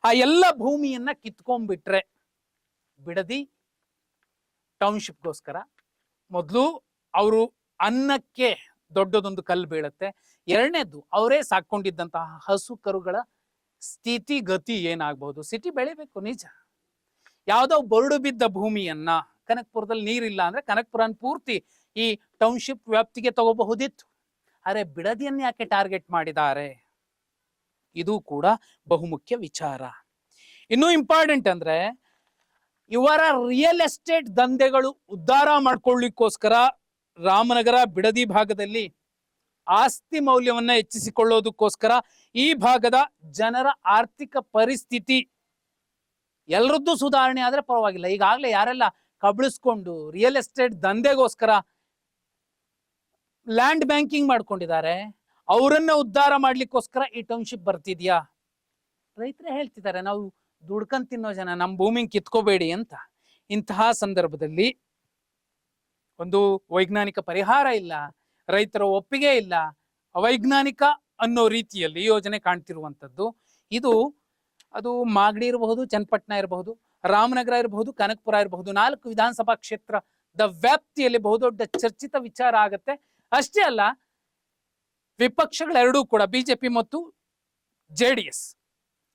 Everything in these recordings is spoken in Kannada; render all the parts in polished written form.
ಆ ಎಲ್ಲ ಭೂಮಿಯನ್ನ ಕಿತ್ಕೊಂಡ್ಬಿಟ್ರೆ ಬಿಡದಿ ಟೌನ್ಶಿಪ್ಗೋಸ್ಕರ ಮೊದಲು ಅವರು ಅನ್ನಕ್ಕೆ ದೊಡ್ಡದೊಂದು ಕಲ್ಲು ಬೀಳುತ್ತೆ. ಎರಡನೇದು ಅವರೇ ಸಾಕೊಂಡಿದ್ದಂತಹ ಹಸು ಕರುಗಳ ಸ್ಥಿತಿಗತಿ ಏನಾಗಬಹುದು. ಸಿಟಿ ಬೆಳಿಬೇಕು ನಿಜ, ಯಾವ್ದೋ ಬರಡು ಬಿದ್ದ ಭೂಮಿಯನ್ನ, ಕನಕಪುರದಲ್ಲಿ ನೀರಿಲ್ಲ ಅಂದ್ರೆ ಕನಕಪುರನ ಪೂರ್ತಿ ಈ ಟೌನ್ಶಿಪ್ ವ್ಯಾಪ್ತಿಗೆ ತಗೋಬಹುದಿತ್ತು. ಅರೆ ಬಿಡದಿಯನ್ನು ಯಾಕೆ ಟಾರ್ಗೆಟ್ ಮಾಡಿದ್ದಾರೆ, ಇದು ಕೂಡ ಬಹುಮುಖ್ಯ ವಿಚಾರ. ಇನ್ನೂ ಇಂಪಾರ್ಟೆಂಟ್ ಅಂದ್ರೆ ಇವರ ರಿಯಲ್ ಎಸ್ಟೇಟ್ ದಂಧೆಗಳು ಉದ್ಧಾರ ಮಾಡ್ಕೊಳ್ಳಿಕ್ಕೋಸ್ಕರ ರಾಮನಗರ ಬಿಡದಿ ಭಾಗದಲ್ಲಿ ಆಸ್ತಿ ಮೌಲ್ಯವನ್ನ ಹೆಚ್ಚಿಸಿಕೊಳ್ಳೋದಕ್ಕೋಸ್ಕರ ಈ ಭಾಗದ ಜನರ ಆರ್ಥಿಕ ಪರಿಸ್ಥಿತಿ ಎಲ್ಲರದ್ದು ಸುಧಾರಣೆ ಆದ್ರೆ ಪರವಾಗಿಲ್ಲ. ಈಗಾಗಲೇ ಯಾರೆಲ್ಲ ಕಬಳಿಸ್ಕೊಂಡು ರಿಯಲ್ ಎಸ್ಟೇಟ್ ದಂಧೆಗೋಸ್ಕರ ಲ್ಯಾಂಡ್ ಬ್ಯಾಂಕಿಂಗ್ ಮಾಡ್ಕೊಂಡಿದ್ದಾರೆ, ಅವರನ್ನ ಉದ್ಧಾರ ಮಾಡ್ಲಿಕ್ಕೋಸ್ಕರ ಈ ಟೌನ್ಶಿಪ್ ಬರ್ತಿದ್ಯಾ? ರೈತರೇ ಹೇಳ್ತಿದ್ದಾರೆ ನಾವು ದುಡ್ಕೊಂಡ್ ತಿನ್ನೋ ಜನ, ನಮ್ಮ ಭೂಮಿಗೆ ಕಿತ್ಕೋಬೇಡಿ ಅಂತ. ಇಂತಹ ಸಂದರ್ಭದಲ್ಲಿ ಒಂದು ವೈಜ್ಞಾನಿಕ ಪರಿಹಾರ ಇಲ್ಲ, ರೈತರ ಒಪ್ಪಿಗೆ ಇಲ್ಲ, ಅವೈಜ್ಞಾನಿಕ ಅನ್ನೋ ರೀತಿಯಲ್ಲಿ ಯೋಜನೆ ಕಾಣ್ತಿರುವಂಥದ್ದು. ಅದು ಮಾಗಡಿ ಇರಬಹುದು, ಚನ್ನಪಟ್ಟಣ ಇರಬಹುದು, ರಾಮನಗರ ಇರಬಹುದು, ಕನಕಪುರ ಇರಬಹುದು, 4 ವಿಧಾನಸಭಾ ಕ್ಷೇತ್ರದ ವ್ಯಾಪ್ತಿಯಲ್ಲಿ ಬಹುದೊಡ್ಡ ಚರ್ಚಿತ ವಿಚಾರ ಆಗತ್ತೆ. ಅಷ್ಟೇ ಅಲ್ಲ, ವಿಪಕ್ಷಗಳೆರಡೂ ಕೂಡ ಬಿಜೆಪಿ ಮತ್ತು JDS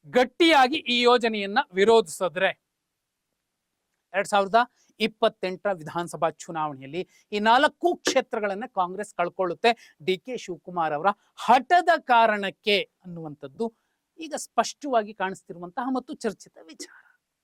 ಗಟ್ಟಿಯಾಗಿ ಈ ಯೋಜನೆಯನ್ನ ವಿರೋಧಿಸಿದ್ರೆ 2028ರ ವಿಧಾನಸಭಾ ಚುನಾವಣೆಯಲ್ಲಿ ಈ 4 ಕ್ಷೇತ್ರಗಳನ್ನ ಕಾಂಗ್ರೆಸ್ ಕಳ್ಕೊಳ್ಳುತ್ತೆ, DK ಶಿವಕುಮಾರ್ ಅವರ ಹಠದ ಕಾರಣಕ್ಕೆ ಅನ್ನುವಂಥದ್ದು ಈಗ ಸ್ಪಷ್ಟವಾಗಿ ಕಾಣಿಸ್ತಿರುವಂತಹ ಮತ್ತು ಚರ್ಚಿತ ವಿಚಾರ.